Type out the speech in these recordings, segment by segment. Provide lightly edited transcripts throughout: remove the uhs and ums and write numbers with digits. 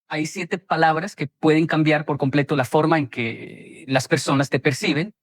Hay 7 palabras que pueden cambiar por completo la forma en que las personas te perciben.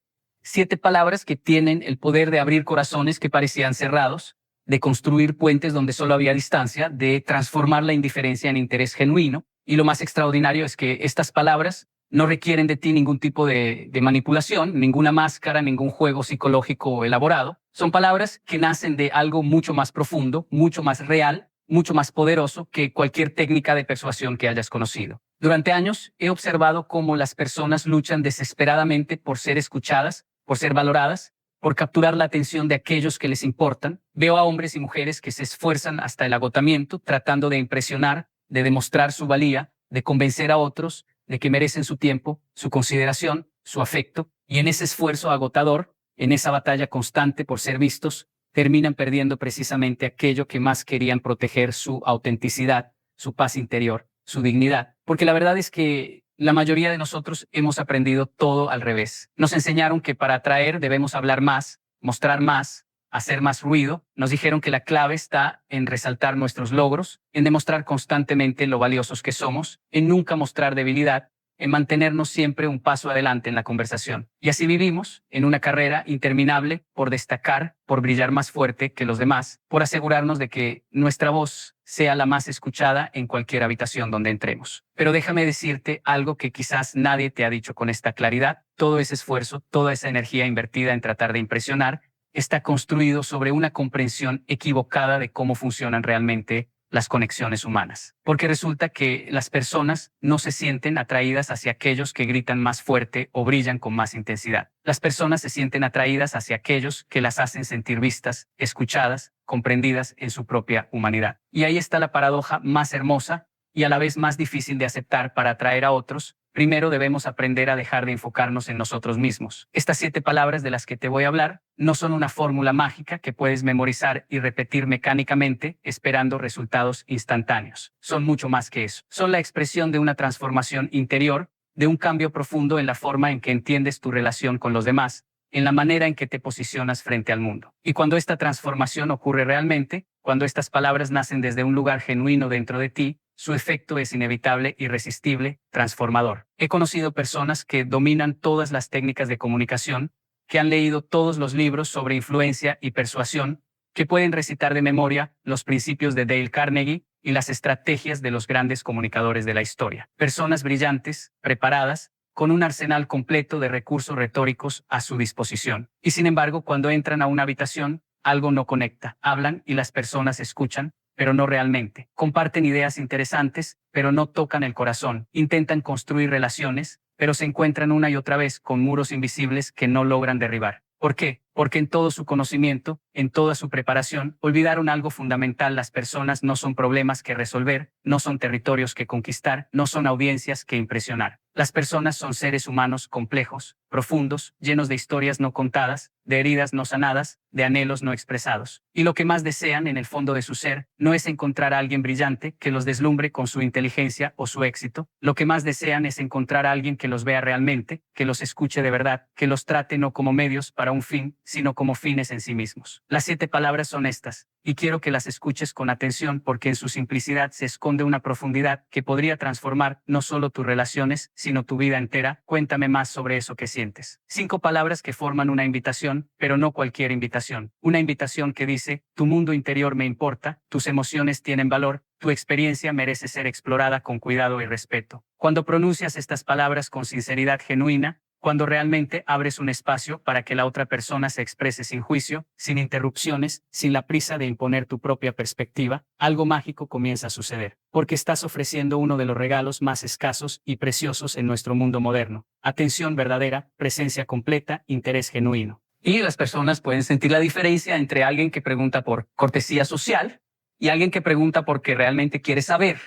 7 palabras que tienen el poder de abrir corazones que parecían cerrados, de construir puentes donde solo había distancia, de transformar la indiferencia en interés genuino. Y lo más extraordinario es que estas palabras no requieren de ti ningún tipo de manipulación, ninguna máscara, ningún juego psicológico elaborado. Son palabras que nacen de algo mucho más profundo, mucho más real, mucho más poderoso que cualquier técnica de persuasión que hayas conocido. Durante años he observado cómo las personas luchan desesperadamente por ser escuchadas, por ser valoradas, por capturar la atención de aquellos que les importan. Veo a hombres y mujeres que se esfuerzan hasta el agotamiento, tratando de impresionar, de demostrar su valía, de convencer a otros de que merecen su tiempo, su consideración, su afecto, y en ese esfuerzo agotador, en esa batalla constante por ser vistos, terminan perdiendo precisamente aquello que más querían proteger: su autenticidad, su paz interior, su dignidad. Porque la verdad es que la mayoría de nosotros hemos aprendido todo al revés. Nos enseñaron que para atraer debemos hablar más, mostrar más, hacer más ruido. Nos dijeron que la clave está en resaltar nuestros logros, en demostrar constantemente lo valiosos que somos, en nunca mostrar debilidad, en mantenernos siempre un paso adelante en la conversación. Y así vivimos, en una carrera interminable por destacar, por brillar más fuerte que los demás, por asegurarnos de que nuestra voz sea la más escuchada en cualquier habitación donde entremos. Pero déjame decirte algo que quizás nadie te ha dicho con esta claridad: todo ese esfuerzo, toda esa energía invertida en tratar de impresionar, está construido sobre una comprensión equivocada de cómo funcionan realmente las conexiones humanas. Porque resulta que las personas no se sienten atraídas hacia aquellos que gritan más fuerte o brillan con más intensidad. Las personas se sienten atraídas hacia aquellos que las hacen sentir vistas, escuchadas, comprendidas en su propia humanidad. Y ahí está la paradoja más hermosa y a la vez más difícil de aceptar. Para atraer a otros, primero debemos aprender a dejar de enfocarnos en nosotros mismos. Estas 7 palabras de las que te voy a hablar no son una fórmula mágica que puedes memorizar y repetir mecánicamente esperando resultados instantáneos. Son mucho más que eso. Son la expresión de una transformación interior, de un cambio profundo en la forma en que entiendes tu relación con los demás, en la manera en que te posicionas frente al mundo. Y cuando esta transformación ocurre realmente, cuando estas palabras nacen desde un lugar genuino dentro de ti, su efecto es inevitable, irresistible, transformador. He conocido personas que dominan todas las técnicas de comunicación, que han leído todos los libros sobre influencia y persuasión, que pueden recitar de memoria los principios de Dale Carnegie y las estrategias de los grandes comunicadores de la historia. Personas brillantes, preparadas, con un arsenal completo de recursos retóricos a su disposición. Y sin embargo, cuando entran a una habitación, algo no conecta. Hablan y las personas escuchan, pero no realmente. Comparten ideas interesantes, pero no tocan el corazón. Intentan construir relaciones, pero se encuentran una y otra vez con muros invisibles que no logran derribar. ¿Por qué? Porque en todo su conocimiento, en toda su preparación, olvidaron algo fundamental: las personas no son problemas que resolver, no son territorios que conquistar, no son audiencias que impresionar. Las personas son seres humanos complejos, profundos, llenos de historias no contadas, de heridas no sanadas, de anhelos no expresados. Y lo que más desean en el fondo de su ser no es encontrar a alguien brillante que los deslumbre con su inteligencia o su éxito. Lo que más desean es encontrar a alguien que los vea realmente, que los escuche de verdad, que los trate no como medios para un fin, sino como fines en sí mismos. Las 7 palabras son estas, y quiero que las escuches con atención, porque en su simplicidad se esconde una profundidad que podría transformar no solo tus relaciones, sino tu vida entera. Cuéntame más sobre eso que sientes. 5 palabras que forman una invitación, pero no cualquier invitación. Una invitación que dice: tu mundo interior me importa, tus emociones tienen valor, tu experiencia merece ser explorada con cuidado y respeto. Cuando pronuncias estas palabras con sinceridad genuina, cuando realmente abres un espacio para que la otra persona se exprese sin juicio, sin interrupciones, sin la prisa de imponer tu propia perspectiva, algo mágico comienza a suceder. Porque estás ofreciendo uno de los regalos más escasos y preciosos en nuestro mundo moderno: atención verdadera, presencia completa, interés genuino. Y las personas pueden sentir la diferencia entre alguien que pregunta por cortesía social y alguien que pregunta porque realmente quiere saber.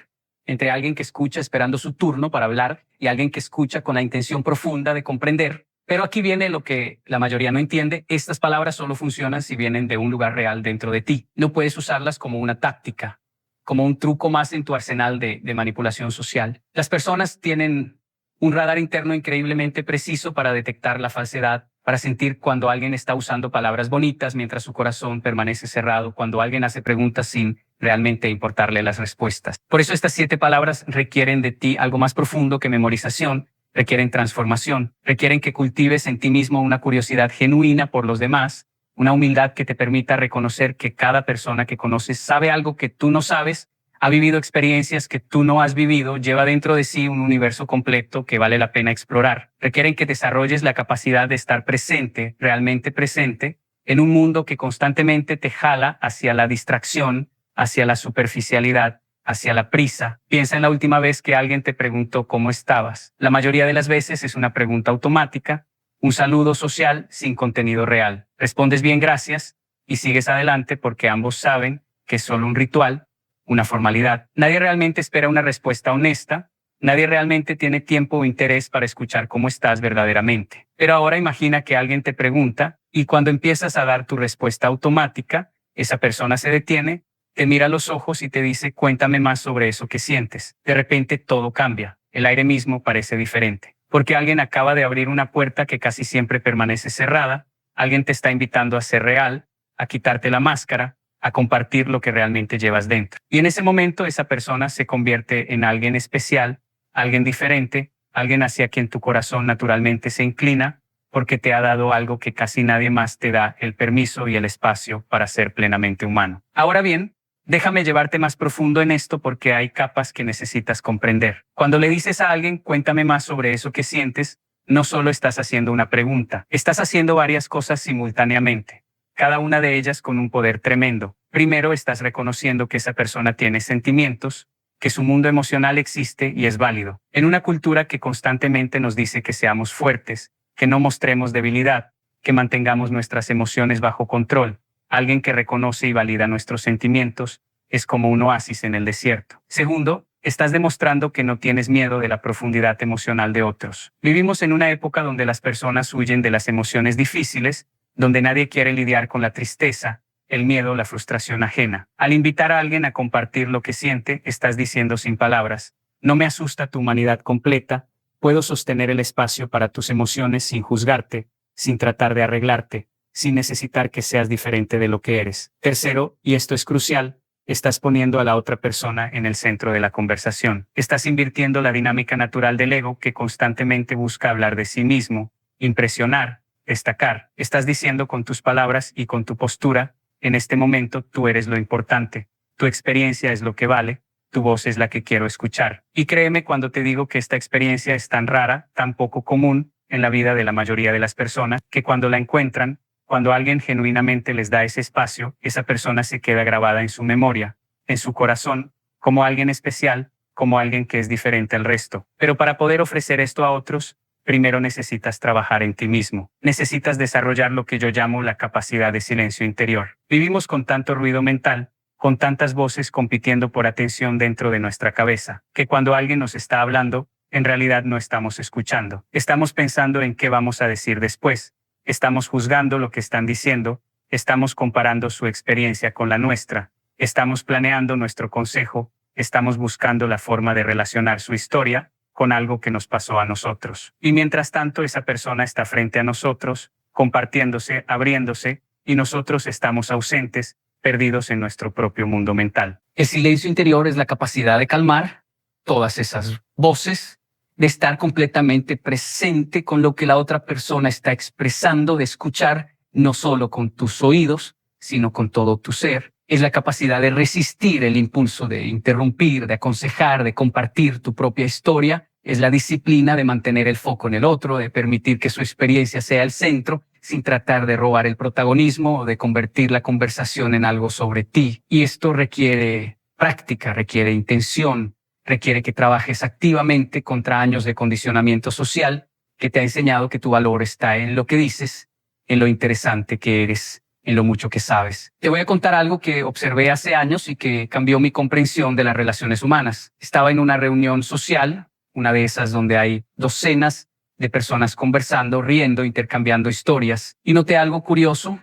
Entre alguien que escucha esperando su turno para hablar y alguien que escucha con la intención profunda de comprender. Pero aquí viene lo que la mayoría no entiende: estas palabras solo funcionan si vienen de un lugar real dentro de ti. No puedes usarlas como una táctica, como un truco más en tu arsenal de manipulación social. Las personas tienen un radar interno increíblemente preciso para detectar la falsedad, para sentir cuando alguien está usando palabras bonitas mientras su corazón permanece cerrado, cuando alguien hace preguntas sin realmente importarle las respuestas. Por eso estas 7 palabras requieren de ti algo más profundo que memorización, requieren transformación, requieren que cultives en ti mismo una curiosidad genuina por los demás, una humildad que te permita reconocer que cada persona que conoces sabe algo que tú no sabes, ha vivido experiencias que tú no has vivido, lleva dentro de sí un universo completo que vale la pena explorar. Requieren que desarrolles la capacidad de estar presente, realmente presente, en un mundo que constantemente te jala hacia la distracción, hacia la superficialidad, hacia la prisa. Piensa en la última vez que alguien te preguntó cómo estabas. La mayoría de las veces es una pregunta automática, un saludo social sin contenido real. Respondes bien, gracias, y sigues adelante porque ambos saben que es solo un ritual, una formalidad. Nadie realmente espera una respuesta honesta, nadie realmente tiene tiempo o interés para escuchar cómo estás verdaderamente. Pero ahora imagina que alguien te pregunta y cuando empiezas a dar tu respuesta automática, esa persona se detiene, te mira a los ojos y te dice, cuéntame más sobre eso que sientes. De repente todo cambia, el aire mismo parece diferente, porque alguien acaba de abrir una puerta que casi siempre permanece cerrada, alguien te está invitando a ser real, a quitarte la máscara, a compartir lo que realmente llevas dentro. Y en ese momento esa persona se convierte en alguien especial, alguien diferente, alguien hacia quien tu corazón naturalmente se inclina, porque te ha dado algo que casi nadie más te da, el permiso y el espacio para ser plenamente humano. Ahora bien, déjame llevarte más profundo en esto porque hay capas que necesitas comprender. Cuando le dices a alguien, cuéntame más sobre eso que sientes, no solo estás haciendo una pregunta, estás haciendo varias cosas simultáneamente, cada una de ellas con un poder tremendo. Primero, estás reconociendo que esa persona tiene sentimientos, que su mundo emocional existe y es válido. En una cultura que constantemente nos dice que seamos fuertes, que no mostremos debilidad, que mantengamos nuestras emociones bajo control, alguien que reconoce y valida nuestros sentimientos es como un oasis en el desierto. Segundo, estás demostrando que no tienes miedo de la profundidad emocional de otros. Vivimos en una época donde las personas huyen de las emociones difíciles, donde nadie quiere lidiar con la tristeza, el miedo, la frustración ajena. Al invitar a alguien a compartir lo que siente, estás diciendo sin palabras, no me asusta tu humanidad completa, puedo sostener el espacio para tus emociones sin juzgarte, sin tratar de arreglarte, sin necesitar que seas diferente de lo que eres. Tercero, y esto es crucial, estás poniendo a la otra persona en el centro de la conversación. Estás invirtiendo la dinámica natural del ego que constantemente busca hablar de sí mismo, impresionar, destacar. Estás diciendo con tus palabras y con tu postura, en este momento tú eres lo importante, tu experiencia es lo que vale, tu voz es la que quiero escuchar. Y créeme cuando te digo que esta experiencia es tan rara, tan poco común en la vida de la mayoría de las personas, que cuando la encuentran, cuando alguien genuinamente les da ese espacio, esa persona se queda grabada en su memoria, en su corazón, como alguien especial, como alguien que es diferente al resto. Pero para poder ofrecer esto a otros, primero necesitas trabajar en ti mismo. Necesitas desarrollar lo que yo llamo la capacidad de silencio interior. Vivimos con tanto ruido mental, con tantas voces compitiendo por atención dentro de nuestra cabeza, que cuando alguien nos está hablando, en realidad no estamos escuchando. Estamos pensando en qué vamos a decir después. Estamos juzgando lo que están diciendo, estamos comparando su experiencia con la nuestra, estamos planeando nuestro consejo, estamos buscando la forma de relacionar su historia con algo que nos pasó a nosotros. Y mientras tanto esa persona está frente a nosotros, compartiéndose, abriéndose, y nosotros estamos ausentes, perdidos en nuestro propio mundo mental. El silencio interior es la capacidad de calmar todas esas voces, de estar completamente presente con lo que la otra persona está expresando, de escuchar no solo con tus oídos, sino con todo tu ser. Es la capacidad de resistir el impulso de interrumpir, de aconsejar, de compartir tu propia historia. Es la disciplina de mantener el foco en el otro, de permitir que su experiencia sea el centro, sin tratar de robar el protagonismo o de convertir la conversación en algo sobre ti. Y esto requiere práctica, requiere intención, requiere que trabajes activamente contra años de condicionamiento social que te ha enseñado que tu valor está en lo que dices, en lo interesante que eres, en lo mucho que sabes. Te voy a contar algo que observé hace años y que cambió mi comprensión de las relaciones humanas. Estaba en una reunión social, una de esas donde hay docenas de personas conversando, riendo, intercambiando historias, y noté algo curioso.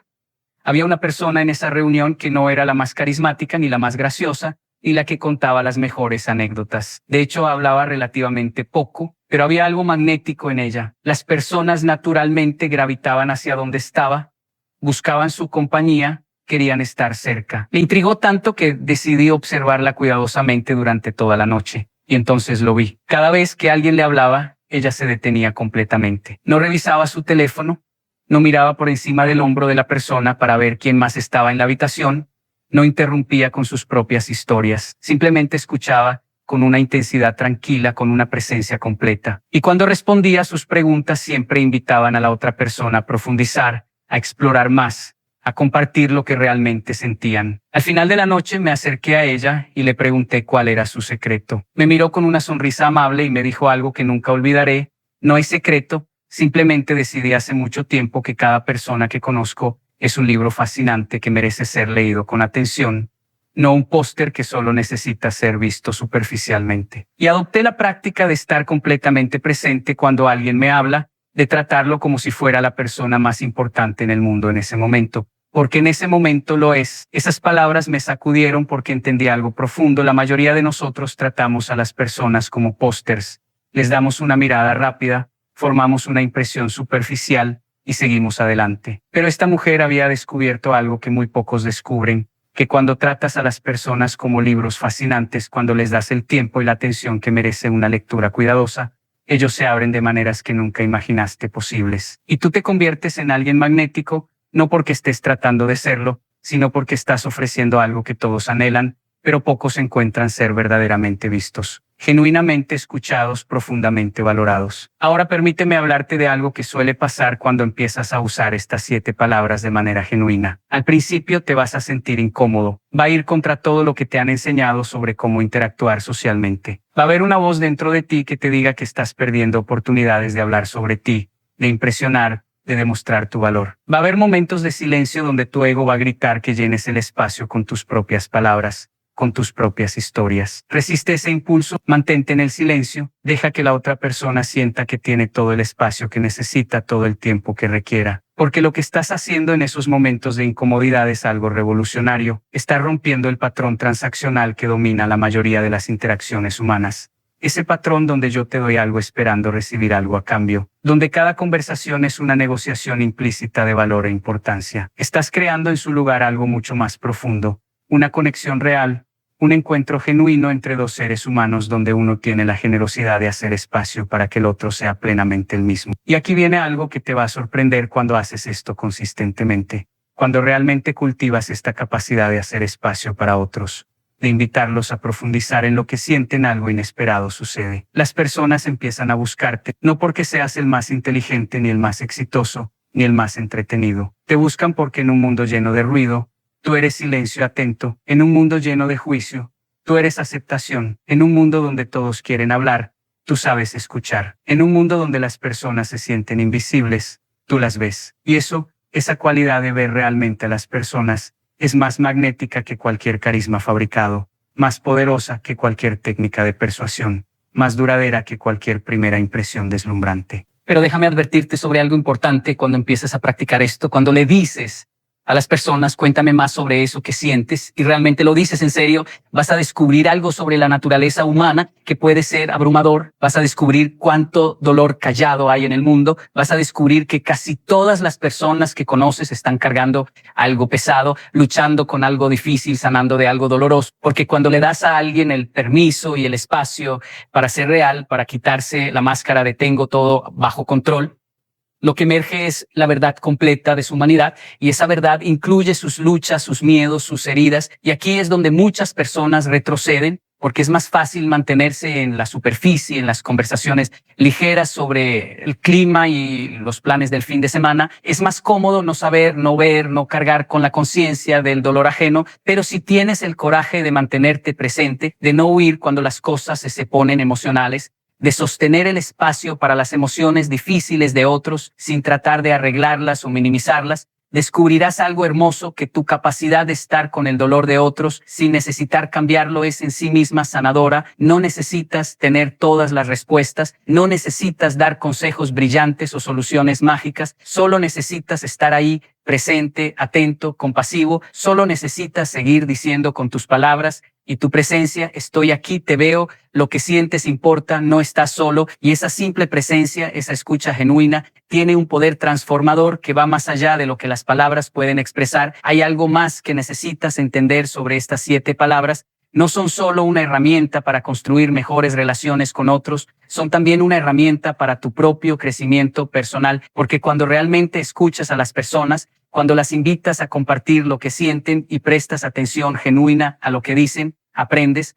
Había una persona en esa reunión que no era la más carismática ni la más graciosa, y la que contaba las mejores anécdotas. De hecho, hablaba relativamente poco, pero había algo magnético en ella. Las personas naturalmente gravitaban hacia donde estaba, buscaban su compañía, querían estar cerca. Le intrigó tanto que decidí observarla cuidadosamente durante toda la noche. Y entonces lo vi. Cada vez que alguien le hablaba, ella se detenía completamente. No revisaba su teléfono, no miraba por encima del hombro de la persona para ver quién más estaba en la habitación, no interrumpía con sus propias historias, simplemente escuchaba con una intensidad tranquila, con una presencia completa. Y cuando respondía, sus preguntas siempre invitaban a la otra persona a profundizar, a explorar más, a compartir lo que realmente sentían. Al final de la noche me acerqué a ella y le pregunté cuál era su secreto. Me miró con una sonrisa amable y me dijo algo que nunca olvidaré: no hay secreto, simplemente decidí hace mucho tiempo que cada persona que conozco es un libro fascinante que merece ser leído con atención, no un póster que solo necesita ser visto superficialmente. Y adopté la práctica de estar completamente presente cuando alguien me habla, de tratarlo como si fuera la persona más importante en el mundo en ese momento, porque en ese momento lo es. Esas palabras me sacudieron porque entendí algo profundo. La mayoría de nosotros tratamos a las personas como pósters. Les damos una mirada rápida, formamos una impresión superficial y seguimos adelante. Pero esta mujer había descubierto algo que muy pocos descubren, que cuando tratas a las personas como libros fascinantes, cuando les das el tiempo y la atención que merece una lectura cuidadosa, ellos se abren de maneras que nunca imaginaste posibles. Y tú te conviertes en alguien magnético, no porque estés tratando de serlo, sino porque estás ofreciendo algo que todos anhelan, pero pocos encuentran ser verdaderamente vistos, genuinamente escuchados, profundamente valorados. Ahora permíteme hablarte de algo que suele pasar cuando empiezas a usar estas 7 palabras de manera genuina. Al principio te vas a sentir incómodo, va a ir contra todo lo que te han enseñado sobre cómo interactuar socialmente. Va a haber una voz dentro de ti que te diga que estás perdiendo oportunidades de hablar sobre ti, de impresionar, de demostrar tu valor. Va a haber momentos de silencio donde tu ego va a gritar que llenes el espacio con tus propias palabras, con tus propias historias. Resiste ese impulso, mantente en el silencio, deja que la otra persona sienta que tiene todo el espacio que necesita, todo el tiempo que requiera. Porque lo que estás haciendo en esos momentos de incomodidad es algo revolucionario. Estás rompiendo el patrón transaccional que domina la mayoría de las interacciones humanas. Ese patrón donde yo te doy algo esperando recibir algo a cambio, donde cada conversación es una negociación implícita de valor e importancia. Estás creando en su lugar algo mucho más profundo, una conexión real, un encuentro genuino entre dos seres humanos donde uno tiene la generosidad de hacer espacio para que el otro sea plenamente el mismo. Y aquí viene algo que te va a sorprender cuando haces esto consistentemente, cuando realmente cultivas esta capacidad de hacer espacio para otros, de invitarlos a profundizar en lo que sienten. Algo inesperado sucede. Las personas empiezan a buscarte, no porque seas el más inteligente, ni el más exitoso, ni el más entretenido. Te buscan porque en un mundo lleno de ruido, tú eres silencio atento. En un mundo lleno de juicio, tú eres aceptación. En un mundo donde todos quieren hablar, tú sabes escuchar. En un mundo donde las personas se sienten invisibles, tú las ves. Y esa cualidad de ver realmente a las personas, es más magnética que cualquier carisma fabricado, más poderosa que cualquier técnica de persuasión, más duradera que cualquier primera impresión deslumbrante. Pero déjame advertirte sobre algo importante cuando empieces a practicar esto. Cuando le dices a las personas, cuéntame más sobre eso que sientes, y realmente lo dices en serio, vas a descubrir algo sobre la naturaleza humana que puede ser abrumador. Vas a descubrir cuánto dolor callado hay en el mundo. Vas a descubrir que casi todas las personas que conoces están cargando algo pesado, luchando con algo difícil, sanando de algo doloroso. Porque cuando le das a alguien el permiso y el espacio para ser real, para quitarse la máscara de tengo todo bajo control, lo que emerge es la verdad completa de su humanidad, y esa verdad incluye sus luchas, sus miedos, sus heridas. Y aquí es donde muchas personas retroceden, porque es más fácil mantenerse en la superficie, en las conversaciones ligeras sobre el clima y los planes del fin de semana. Es más cómodo no saber, no ver, no cargar con la conciencia del dolor ajeno, pero si tienes el coraje de mantenerte presente, de no huir cuando las cosas se ponen emocionales, de sostener el espacio para las emociones difíciles de otros sin tratar de arreglarlas o minimizarlas, descubrirás algo hermoso: que tu capacidad de estar con el dolor de otros sin necesitar cambiarlo es en sí misma sanadora. No necesitas tener todas las respuestas, no necesitas dar consejos brillantes o soluciones mágicas, solo necesitas estar ahí, presente, atento, compasivo. Solo necesitas seguir diciendo con tus palabras: y tu presencia, estoy aquí, te veo, lo que sientes importa, no estás solo, y esa simple presencia, esa escucha genuina, tiene un poder transformador que va más allá de lo que las palabras pueden expresar. Hay algo más que necesitas entender sobre estas 7 palabras. No son solo una herramienta para construir mejores relaciones con otros, son también una herramienta para tu propio crecimiento personal, porque cuando realmente escuchas a las personas, cuando las invitas a compartir lo que sienten y prestas atención genuina a lo que dicen, aprendes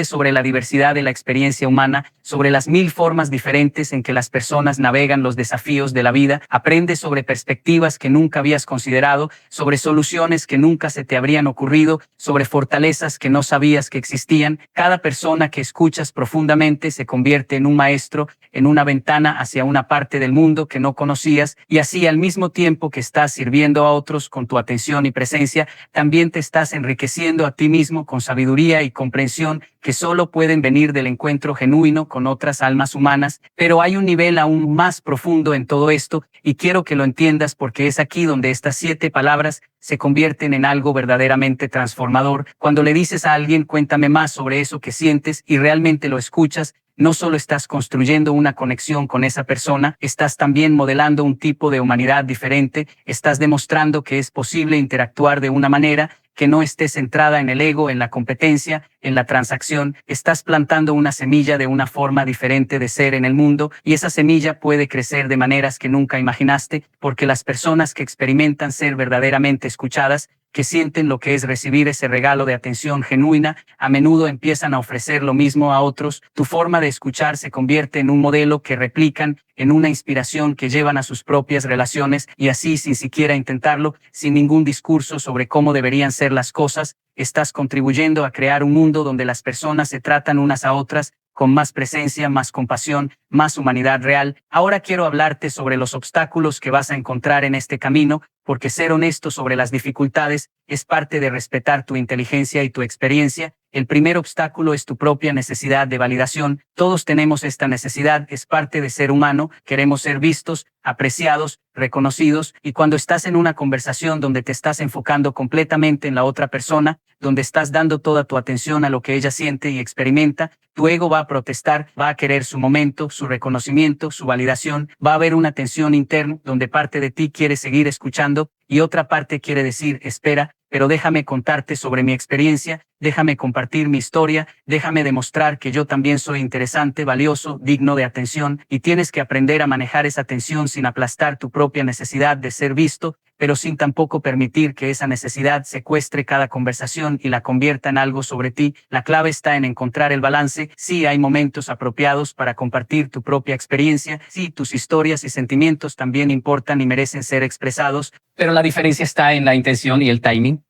sobre la diversidad de la experiencia humana, sobre las 1000 formas diferentes en que las personas navegan los desafíos de la vida, aprendes sobre perspectivas que nunca habías considerado, sobre soluciones que nunca se te habrían ocurrido, sobre fortalezas que no sabías que existían. Cada persona que escuchas profundamente se convierte en un maestro, en una ventana hacia una parte del mundo que no conocías, y así al mismo tiempo que estás sirviendo a otros con tu atención y presencia, también te estás enriqueciendo a ti mismo con sabiduría y comprensión que solo pueden venir del encuentro genuino con otras almas humanas. Pero hay un nivel aún más profundo en todo esto, y quiero que lo entiendas porque es aquí donde estas 7 palabras se convierten en algo verdaderamente transformador. Cuando le dices a alguien, cuéntame más sobre eso que sientes, y realmente lo escuchas, no solo estás construyendo una conexión con esa persona, estás también modelando un tipo de humanidad diferente, estás demostrando que es posible interactuar de una manera que no esté centrada en el ego, en la competencia, en la transacción. Estás plantando una semilla de una forma diferente de ser en el mundo, y esa semilla puede crecer de maneras que nunca imaginaste, porque las personas que experimentan ser verdaderamente escuchadas, que sienten lo que es recibir ese regalo de atención genuina, a menudo empiezan a ofrecer lo mismo a otros. Tu forma de escuchar se convierte en un modelo que replican, en una inspiración que llevan a sus propias relaciones, y así, sin siquiera intentarlo, sin ningún discurso sobre cómo deberían ser las cosas, estás contribuyendo a crear un mundo donde las personas se tratan unas a otras con más presencia, más compasión, más humanidad real. Ahora quiero hablarte sobre los obstáculos que vas a encontrar en este camino, porque ser honesto sobre las dificultades es parte de respetar tu inteligencia y tu experiencia. El primer obstáculo es tu propia necesidad de validación. Todos tenemos esta necesidad, es parte de ser humano, queremos ser vistos, apreciados, reconocidos, y cuando estás en una conversación donde te estás enfocando completamente en la otra persona, donde estás dando toda tu atención a lo que ella siente y experimenta, tu ego va a protestar, va a querer su momento, su reconocimiento, su validación, va a haber una tensión interna donde parte de ti quiere seguir escuchando y otra parte quiere decir, espera, pero déjame contarte sobre mi experiencia, déjame compartir mi historia, déjame demostrar que yo también soy interesante, valioso, digno de atención, y tienes que aprender a manejar esa tensión sin aplastar tu propia necesidad de ser visto, pero sin tampoco permitir que esa necesidad secuestre cada conversación y la convierta en algo sobre ti. La clave está en encontrar el balance. Sí, hay momentos apropiados para compartir tu propia experiencia, sí, tus historias y sentimientos también importan y merecen ser expresados, pero la diferencia está en la intención y el timing.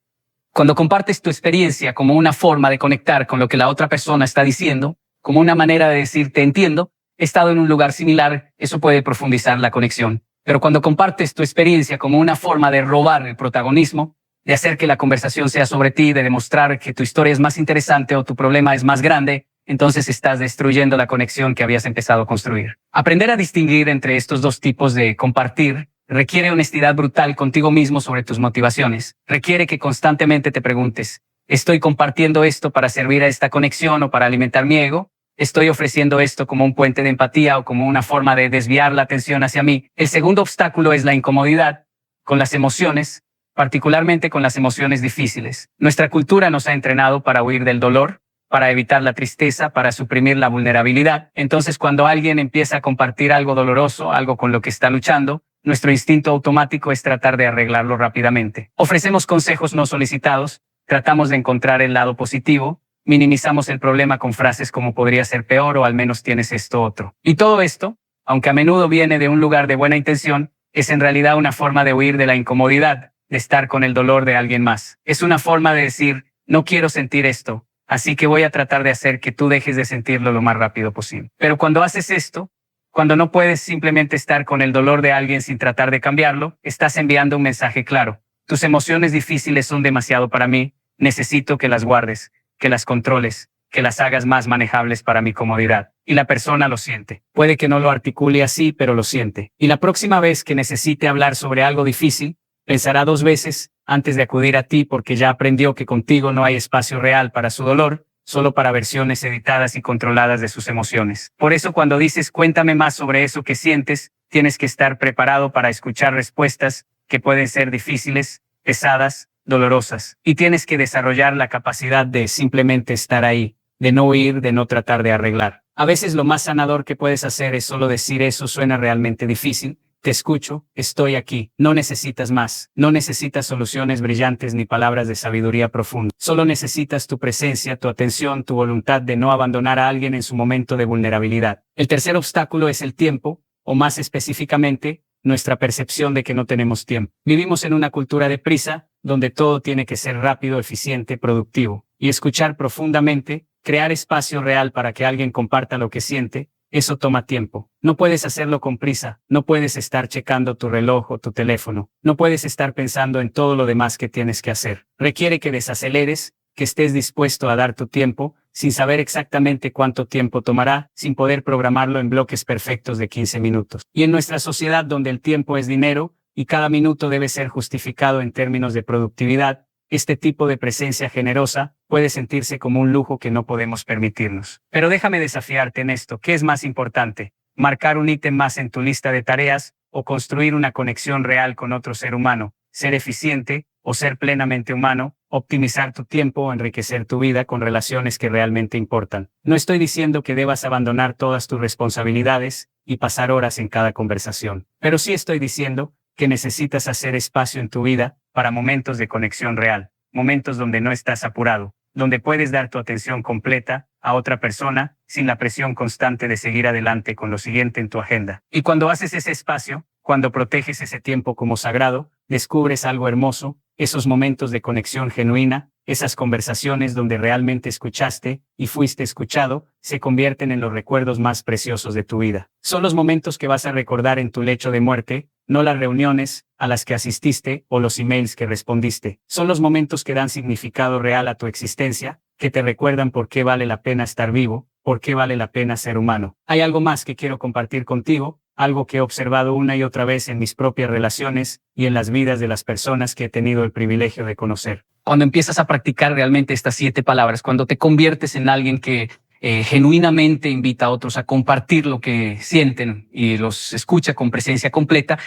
Cuando compartes tu experiencia como una forma de conectar con lo que la otra persona está diciendo, como una manera de decir te entiendo, he estado en un lugar similar, eso puede profundizar la conexión. Pero cuando compartes tu experiencia como una forma de robar el protagonismo, de hacer que la conversación sea sobre ti, de demostrar que tu historia es más interesante o tu problema es más grande, entonces estás destruyendo la conexión que habías empezado a construir. Aprender a distinguir entre estos dos tipos de compartir requiere honestidad brutal contigo mismo sobre tus motivaciones. Requiere que constantemente te preguntes, ¿estoy compartiendo esto para servir a esta conexión o para alimentar mi ego? ¿Estoy ofreciendo esto como un puente de empatía o como una forma de desviar la atención hacia mí? El segundo obstáculo es la incomodidad con las emociones, particularmente con las emociones difíciles. Nuestra cultura nos ha entrenado para huir del dolor, para evitar la tristeza, para suprimir la vulnerabilidad. Entonces, cuando alguien empieza a compartir algo doloroso, algo con lo que está luchando, nuestro instinto automático es tratar de arreglarlo rápidamente. Ofrecemos consejos no solicitados, tratamos de encontrar el lado positivo, minimizamos el problema con frases como podría ser peor o al menos tienes esto otro. Y todo esto, aunque a menudo viene de un lugar de buena intención, es en realidad una forma de huir de la incomodidad, de estar con el dolor de alguien más. Es una forma de decir, no quiero sentir esto, así que voy a tratar de hacer que tú dejes de sentirlo lo más rápido posible. Pero cuando haces esto, cuando no puedes simplemente estar con el dolor de alguien sin tratar de cambiarlo, estás enviando un mensaje claro. Tus emociones difíciles son demasiado para mí, necesito que las guardes, que las controles, que las hagas más manejables para mi comodidad. Y la persona lo siente. Puede que no lo articule así, pero lo siente. Y la próxima vez que necesite hablar sobre algo difícil, pensará 2 veces antes de acudir a ti porque ya aprendió que contigo no hay espacio real para su dolor, solo para versiones editadas y controladas de sus emociones. Por eso cuando dices cuéntame más sobre eso que sientes, tienes que estar preparado para escuchar respuestas que pueden ser difíciles, pesadas, dolorosas. Y tienes que desarrollar la capacidad de simplemente estar ahí, de no huir, de no tratar de arreglar. A veces lo más sanador que puedes hacer es solo decir eso suena realmente difícil. Te escucho, estoy aquí. No necesitas más. No necesitas soluciones brillantes ni palabras de sabiduría profunda. Solo necesitas tu presencia, tu atención, tu voluntad de no abandonar a alguien en su momento de vulnerabilidad. El tercer obstáculo es el tiempo, o más específicamente, nuestra percepción de que no tenemos tiempo. Vivimos en una cultura de prisa, donde todo tiene que ser rápido, eficiente, productivo. Y escuchar profundamente, crear espacio real para que alguien comparta lo que siente, eso toma tiempo. No puedes hacerlo con prisa, no puedes estar checando tu reloj o tu teléfono, no puedes estar pensando en todo lo demás que tienes que hacer. Requiere que desaceleres, que estés dispuesto a dar tu tiempo, sin saber exactamente cuánto tiempo tomará, sin poder programarlo en bloques perfectos de 15 minutos. Y en nuestra sociedad donde el tiempo es dinero, y cada minuto debe ser justificado en términos de productividad, este tipo de presencia generosa puede sentirse como un lujo que no podemos permitirnos. Pero déjame desafiarte en esto. ¿Qué es más importante? ¿Marcar un ítem más en tu lista de tareas o construir una conexión real con otro ser humano? ¿Ser eficiente o ser plenamente humano? ¿Optimizar tu tiempo o enriquecer tu vida con relaciones que realmente importan? No estoy diciendo que debas abandonar todas tus responsabilidades y pasar horas en cada conversación. Pero sí estoy diciendo que necesitas hacer espacio en tu vida para momentos de conexión real, momentos donde no estás apurado, donde puedes dar tu atención completa a otra persona sin la presión constante de seguir adelante con lo siguiente en tu agenda. Y cuando haces ese espacio, cuando proteges ese tiempo como sagrado, descubres algo hermoso, esos momentos de conexión genuina, esas conversaciones donde realmente escuchaste y fuiste escuchado, se convierten en los recuerdos más preciosos de tu vida. Son los momentos que vas a recordar en tu lecho de muerte, no las reuniones a las que asististe o los emails que respondiste. Son los momentos que dan significado real a tu existencia, que te recuerdan por qué vale la pena estar vivo, por qué vale la pena ser humano. Hay algo más que quiero compartir contigo, algo que he observado una y otra vez en mis propias relaciones y en las vidas de las personas que he tenido el privilegio de conocer. Cuando empiezas a practicar realmente estas 7 palabras, cuando te conviertes en alguien que genuinamente invita a otros a compartir lo que sienten y los escucha con presencia completa,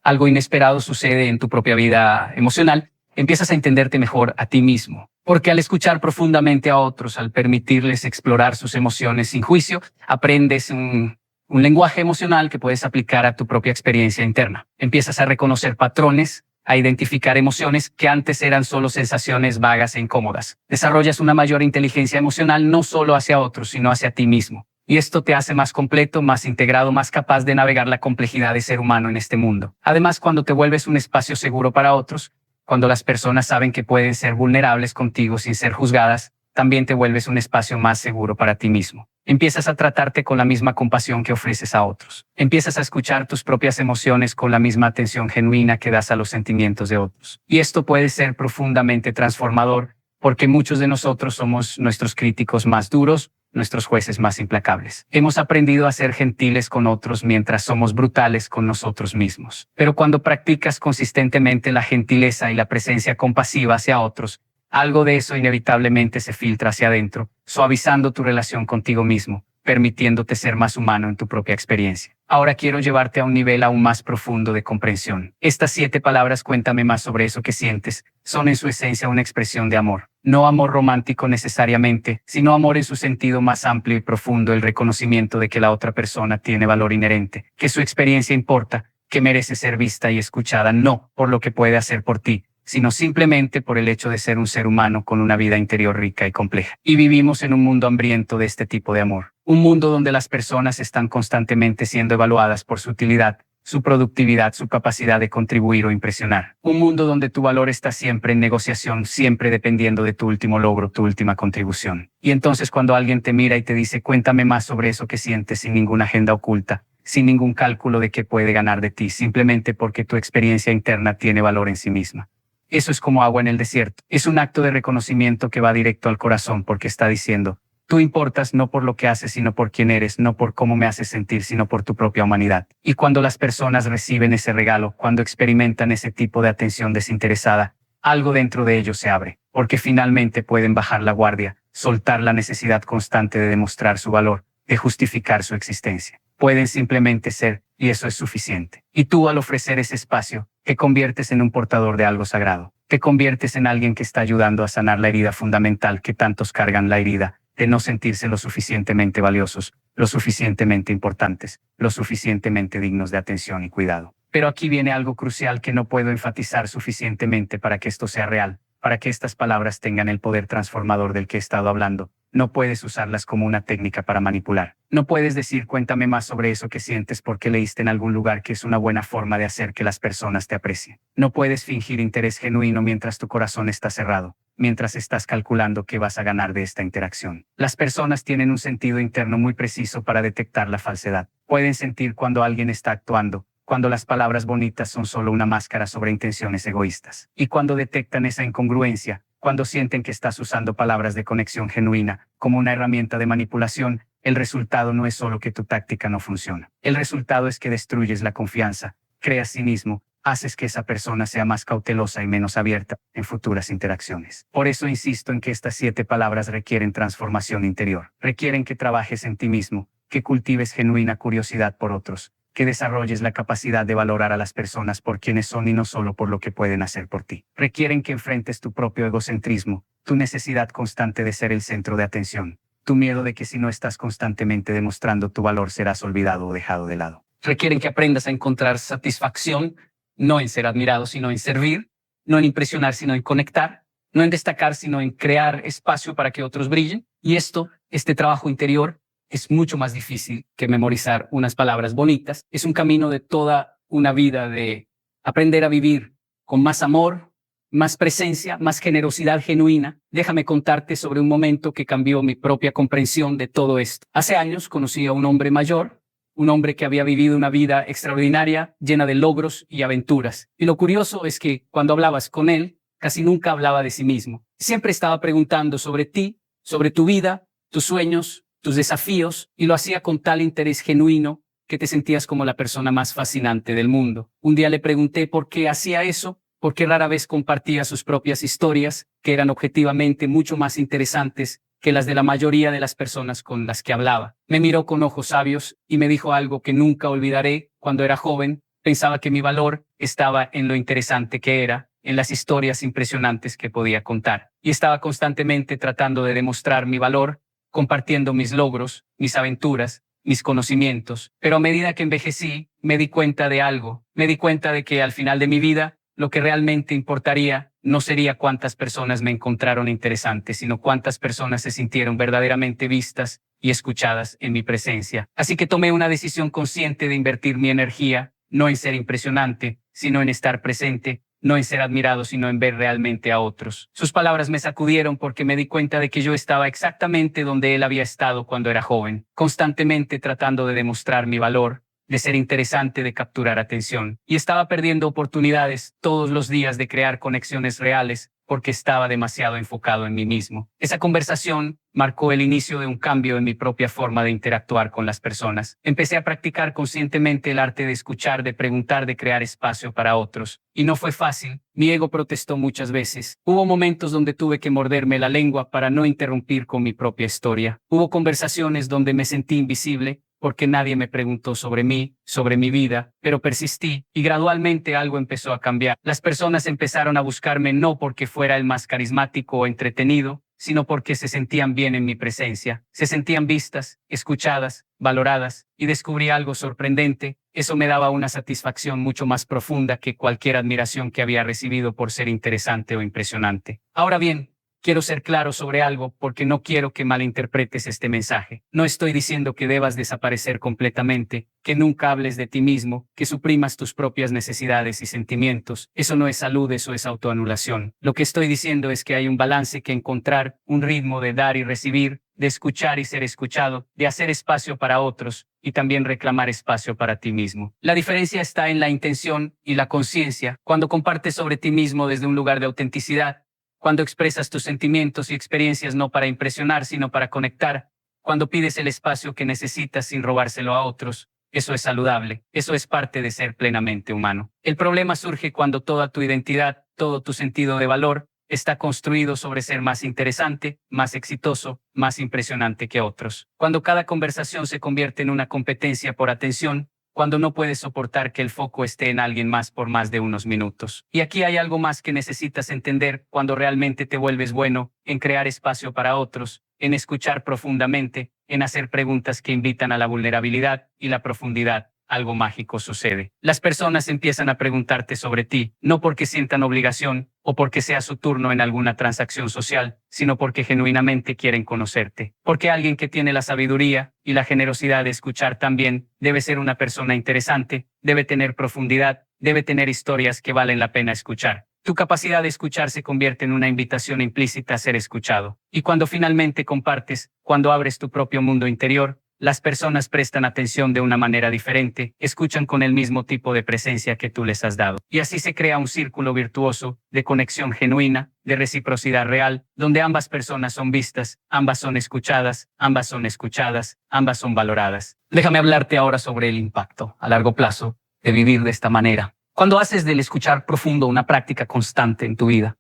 algo inesperado sucede en tu propia vida emocional. Empiezas a entenderte mejor a ti mismo. Porque al escuchar profundamente a otros, al permitirles explorar sus emociones sin juicio, aprendes un lenguaje emocional que puedes aplicar a tu propia experiencia interna. Empiezas a reconocer patrones, a identificar emociones que antes eran solo sensaciones vagas e incómodas. Desarrollas una mayor inteligencia emocional no solo hacia otros, sino hacia ti mismo. Y esto te hace más completo, más integrado, más capaz de navegar la complejidad de ser humano en este mundo. Además, cuando te vuelves un espacio seguro para otros, cuando las personas saben que pueden ser vulnerables contigo sin ser juzgadas, también te vuelves un espacio más seguro para ti mismo. Empiezas a tratarte con la misma compasión que ofreces a otros. Empiezas a escuchar tus propias emociones con la misma atención genuina que das a los sentimientos de otros. Y esto puede ser profundamente transformador, porque muchos de nosotros somos nuestros críticos más duros, nuestros jueces más implacables. Hemos aprendido a ser gentiles con otros mientras somos brutales con nosotros mismos. Pero cuando practicas consistentemente la gentileza y la presencia compasiva hacia otros, algo de eso inevitablemente se filtra hacia adentro, suavizando tu relación contigo mismo, permitiéndote ser más humano en tu propia experiencia. Ahora quiero llevarte a un nivel aún más profundo de comprensión. Estas 7 palabras, cuéntame más sobre eso que sientes, son en su esencia una expresión de amor. No amor romántico necesariamente, sino amor en su sentido más amplio y profundo, el reconocimiento de que la otra persona tiene valor inherente, que su experiencia importa, que merece ser vista y escuchada, no por lo que puede hacer por ti, sino simplemente por el hecho de ser un ser humano con una vida interior rica y compleja. Y vivimos en un mundo hambriento de este tipo de amor. Un mundo donde las personas están constantemente siendo evaluadas por su utilidad, su productividad, su capacidad de contribuir o impresionar. Un mundo donde tu valor está siempre en negociación, siempre dependiendo de tu último logro, tu última contribución. Y entonces cuando alguien te mira y te dice, cuéntame más sobre eso que sientes sin ninguna agenda oculta, sin ningún cálculo de qué puede ganar de ti, simplemente porque tu experiencia interna tiene valor en sí misma. Eso es como agua en el desierto. Es un acto de reconocimiento que va directo al corazón porque está diciendo, tú importas no por lo que haces, sino por quién eres, no por cómo me haces sentir, sino por tu propia humanidad. Y cuando las personas reciben ese regalo, cuando experimentan ese tipo de atención desinteresada, algo dentro de ellos se abre, porque finalmente pueden bajar la guardia, soltar la necesidad constante de demostrar su valor, de justificar su existencia. Pueden simplemente ser, y eso es suficiente. Y tú, al ofrecer ese espacio, te conviertes en un portador de algo sagrado. Te conviertes en alguien que está ayudando a sanar la herida fundamental que tantos cargan, la herida de no sentirse lo suficientemente valiosos, lo suficientemente importantes, lo suficientemente dignos de atención y cuidado. Pero aquí viene algo crucial que no puedo enfatizar suficientemente para que esto sea real, para que estas palabras tengan el poder transformador del que he estado hablando. No puedes usarlas como una técnica para manipular. No puedes decir cuéntame más sobre eso que sientes porque leíste en algún lugar que es una buena forma de hacer que las personas te aprecien. No puedes fingir interés genuino mientras tu corazón está cerrado, mientras estás calculando qué vas a ganar de esta interacción. Las personas tienen un sentido interno muy preciso para detectar la falsedad. Pueden sentir cuando alguien está actuando, cuando las palabras bonitas son solo una máscara sobre intenciones egoístas. Y cuando detectan esa incongruencia, cuando sienten que estás usando palabras de conexión genuina como una herramienta de manipulación, el resultado no es solo que tu táctica no funciona. El resultado es que destruyes la confianza, creas cinismo, haces que esa persona sea más cautelosa y menos abierta en futuras interacciones. Por eso insisto en que estas 7 palabras requieren transformación interior. Requieren que trabajes en ti mismo, que cultives genuina curiosidad por otros, que desarrolles la capacidad de valorar a las personas por quienes son y no solo por lo que pueden hacer por ti. Requieren que enfrentes tu propio egocentrismo, tu necesidad constante de ser el centro de atención, tu miedo de que si no estás constantemente demostrando tu valor serás olvidado o dejado de lado. Requieren que aprendas a encontrar satisfacción, no en ser admirado, sino en servir, no en impresionar, sino en conectar, no en destacar, sino en crear espacio para que otros brillen. Y este trabajo interior, es mucho más difícil que memorizar unas palabras bonitas. Es un camino de toda una vida de aprender a vivir con más amor, más presencia, más generosidad genuina. Déjame contarte sobre un momento que cambió mi propia comprensión de todo esto. Hace años conocí a un hombre mayor, un hombre que había vivido una vida extraordinaria, llena de logros y aventuras. Y lo curioso es que cuando hablabas con él, casi nunca hablaba de sí mismo. Siempre estaba preguntando sobre ti, sobre tu vida, tus sueños, tus desafíos, y lo hacía con tal interés genuino que te sentías como la persona más fascinante del mundo. Un día le pregunté por qué hacía eso, porque rara vez compartía sus propias historias, que eran objetivamente mucho más interesantes que las de la mayoría de las personas con las que hablaba. Me miró con ojos sabios y me dijo algo que nunca olvidaré. Cuando era joven, pensaba que mi valor estaba en lo interesante que era, en las historias impresionantes que podía contar. Y estaba constantemente tratando de demostrar mi valor, compartiendo mis logros, mis aventuras, mis conocimientos. Pero a medida que envejecí, me di cuenta de algo. Me di cuenta de que al final de mi vida, lo que realmente importaría no sería cuántas personas me encontraron interesantes, sino cuántas personas se sintieron verdaderamente vistas y escuchadas en mi presencia. Así que tomé una decisión consciente de invertir mi energía, no en ser impresionante, sino en estar presente, no en ser admirado, sino en ver realmente a otros. Sus palabras me sacudieron porque me di cuenta de que yo estaba exactamente donde él había estado cuando era joven, constantemente tratando de demostrar mi valor, de ser interesante, de capturar atención. Y estaba perdiendo oportunidades todos los días de crear conexiones reales porque estaba demasiado enfocado en mí mismo. Esa conversación marcó el inicio de un cambio en mi propia forma de interactuar con las personas. Empecé a practicar conscientemente el arte de escuchar, de preguntar, de crear espacio para otros. Y no fue fácil. Mi ego protestó muchas veces. Hubo momentos donde tuve que morderme la lengua para no interrumpir con mi propia historia. Hubo conversaciones donde me sentí invisible, porque nadie me preguntó sobre mí, sobre mi vida, pero persistí, y gradualmente algo empezó a cambiar. Las personas empezaron a buscarme no porque fuera el más carismático o entretenido, sino porque se sentían bien en mi presencia, se sentían vistas, escuchadas, valoradas, y descubrí algo sorprendente. Eso me daba una satisfacción mucho más profunda que cualquier admiración que había recibido por ser interesante o impresionante. Ahora bien, quiero ser claro sobre algo porque no quiero que malinterpretes este mensaje. No estoy diciendo que debas desaparecer completamente, que nunca hables de ti mismo, que suprimas tus propias necesidades y sentimientos. Eso no es salud, eso es autoanulación. Lo que estoy diciendo es que hay un balance que encontrar, un ritmo de dar y recibir, de escuchar y ser escuchado, de hacer espacio para otros y también reclamar espacio para ti mismo. La diferencia está en la intención y la conciencia. Cuando compartes sobre ti mismo desde un lugar de autenticidad, cuando expresas tus sentimientos y experiencias no para impresionar, sino para conectar, cuando pides el espacio que necesitas sin robárselo a otros, eso es saludable, eso es parte de ser plenamente humano. El problema surge cuando toda tu identidad, todo tu sentido de valor, está construido sobre ser más interesante, más exitoso, más impresionante que otros. Cuando cada conversación se convierte en una competencia por atención, cuando no puedes soportar que el foco esté en alguien más por más de unos minutos. Y aquí hay algo más que necesitas entender: cuando realmente te vuelves bueno en crear espacio para otros, en escuchar profundamente, en hacer preguntas que invitan a la vulnerabilidad y la profundidad, algo mágico sucede. Las personas empiezan a preguntarte sobre ti, no porque sientan obligación o porque sea su turno en alguna transacción social, sino porque genuinamente quieren conocerte. Porque alguien que tiene la sabiduría y la generosidad de escuchar también debe ser una persona interesante, debe tener profundidad, debe tener historias que valen la pena escuchar. Tu capacidad de escuchar se convierte en una invitación implícita a ser escuchado. Y cuando finalmente compartes, cuando abres tu propio mundo interior, las personas prestan atención de una manera diferente, escuchan con el mismo tipo de presencia que tú les has dado. Y así se crea un círculo virtuoso, de conexión genuina, de reciprocidad real, donde ambas personas son vistas, ambas son escuchadas, ambas son valoradas. Déjame hablarte ahora sobre el impacto, a largo plazo, de vivir de esta manera. Cuando haces del escuchar profundo una práctica constante en tu vida,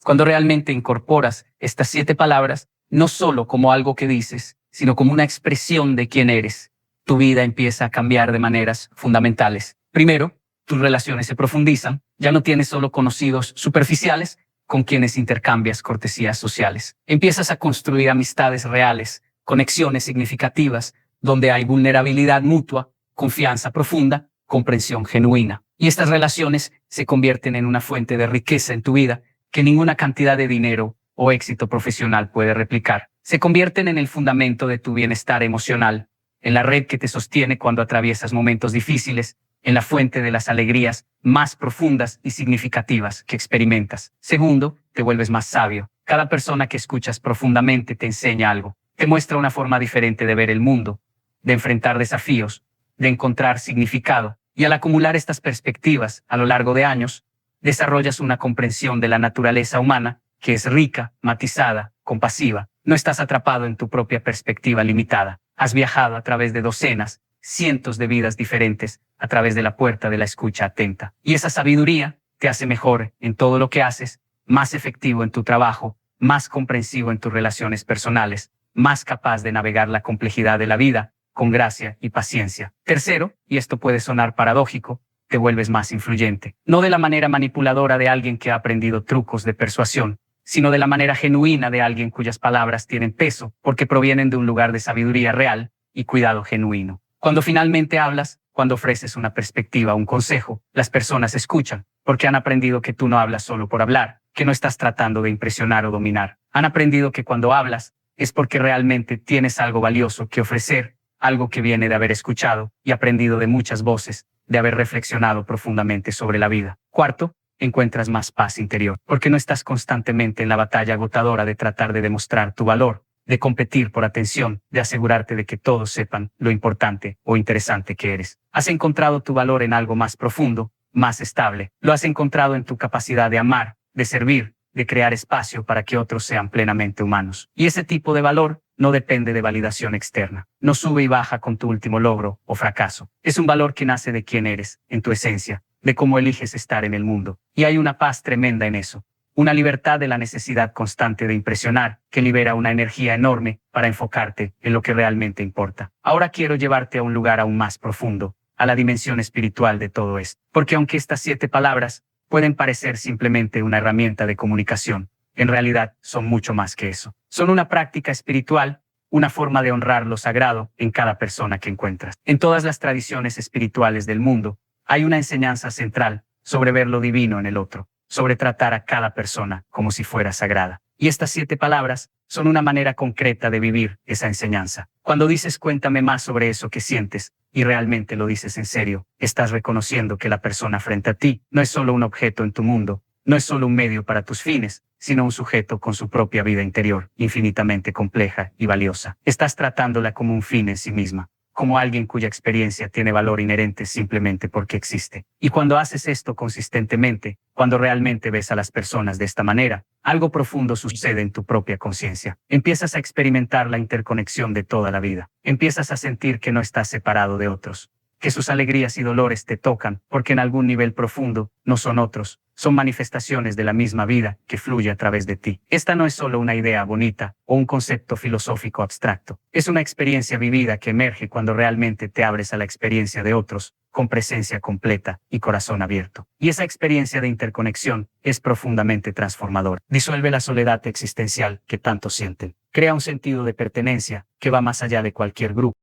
cuando realmente incorporas estas 7 palabras, no solo como algo que dices, sino como una expresión de quién eres, tu vida empieza a cambiar de maneras fundamentales. Primero, tus relaciones se profundizan, ya no tienes solo conocidos superficiales con quienes intercambias cortesías sociales. Empiezas a construir amistades reales, conexiones significativas, donde hay vulnerabilidad mutua, confianza profunda, comprensión genuina. Y estas relaciones se convierten en una fuente de riqueza en tu vida que ninguna cantidad de dinero o éxito profesional puede replicar. Se convierten en el fundamento de tu bienestar emocional, en la red que te sostiene cuando atraviesas momentos difíciles, en la fuente de las alegrías más profundas y significativas que experimentas. Segundo, te vuelves más sabio. Cada persona que escuchas profundamente te enseña algo, te muestra una forma diferente de ver el mundo, de enfrentar desafíos, de encontrar significado. Y al acumular estas perspectivas a lo largo de años, desarrollas una comprensión de la naturaleza humana que es rica, matizada, compasiva. No estás atrapado en tu propia perspectiva limitada. Has viajado a través de docenas, cientos de vidas diferentes, a través de la puerta de la escucha atenta. Y esa sabiduría te hace mejor en todo lo que haces, más efectivo en tu trabajo, más comprensivo en tus relaciones personales, más capaz de navegar la complejidad de la vida con gracia y paciencia. Tercero, y esto puede sonar paradójico, te vuelves más influyente. No de la manera manipuladora de alguien que ha aprendido trucos de persuasión, sino de la manera genuina de alguien cuyas palabras tienen peso, porque provienen de un lugar de sabiduría real y cuidado genuino. Cuando finalmente hablas, cuando ofreces una perspectiva, un consejo, las personas escuchan, porque han aprendido que tú no hablas solo por hablar, que no estás tratando de impresionar o dominar. Han aprendido que cuando hablas, es porque realmente tienes algo valioso que ofrecer, algo que viene de haber escuchado y aprendido de muchas voces, de haber reflexionado profundamente sobre la vida. Cuarto, encuentras más paz interior, porque no estás constantemente en la batalla agotadora de tratar de demostrar tu valor, de competir por atención, de asegurarte de que todos sepan lo importante o interesante que eres. Has encontrado tu valor en algo más profundo, más estable. Lo has encontrado en tu capacidad de amar, de servir, de crear espacio para que otros sean plenamente humanos. Y ese tipo de valor no depende de validación externa. No sube y baja con tu último logro o fracaso. Es un valor que nace de quién eres, en tu esencia, de cómo eliges estar en el mundo. Y hay una paz tremenda en eso. Una libertad de la necesidad constante de impresionar, que libera una energía enorme para enfocarte en lo que realmente importa. Ahora quiero llevarte a un lugar aún más profundo, a la dimensión espiritual de todo esto. Porque aunque estas 7 palabras pueden parecer simplemente una herramienta de comunicación, en realidad son mucho más que eso. Son una práctica espiritual, una forma de honrar lo sagrado en cada persona que encuentras. En todas las tradiciones espirituales del mundo, hay una enseñanza central sobre ver lo divino en el otro, sobre tratar a cada persona como si fuera sagrada. Y estas 7 palabras son una manera concreta de vivir esa enseñanza. Cuando dices cuéntame más sobre eso que sientes, y realmente lo dices en serio, estás reconociendo que la persona frente a ti no es solo un objeto en tu mundo, no es solo un medio para tus fines, sino un sujeto con su propia vida interior, infinitamente compleja y valiosa. Estás tratándola como un fin en sí misma, como alguien cuya experiencia tiene valor inherente simplemente porque existe. Y cuando haces esto consistentemente, cuando realmente ves a las personas de esta manera, algo profundo sucede en tu propia conciencia. Empiezas a experimentar la interconexión de toda la vida. Empiezas a sentir que no estás separado de otros, que sus alegrías y dolores te tocan, porque en algún nivel profundo no son otros, son manifestaciones de la misma vida que fluye a través de ti. Esta no es solo una idea bonita o un concepto filosófico abstracto, es una experiencia vivida que emerge cuando realmente te abres a la experiencia de otros, con presencia completa y corazón abierto. Y esa experiencia de interconexión es profundamente transformadora. Disuelve la soledad existencial que tanto sienten. Crea un sentido de pertenencia que va más allá de cualquier grupo.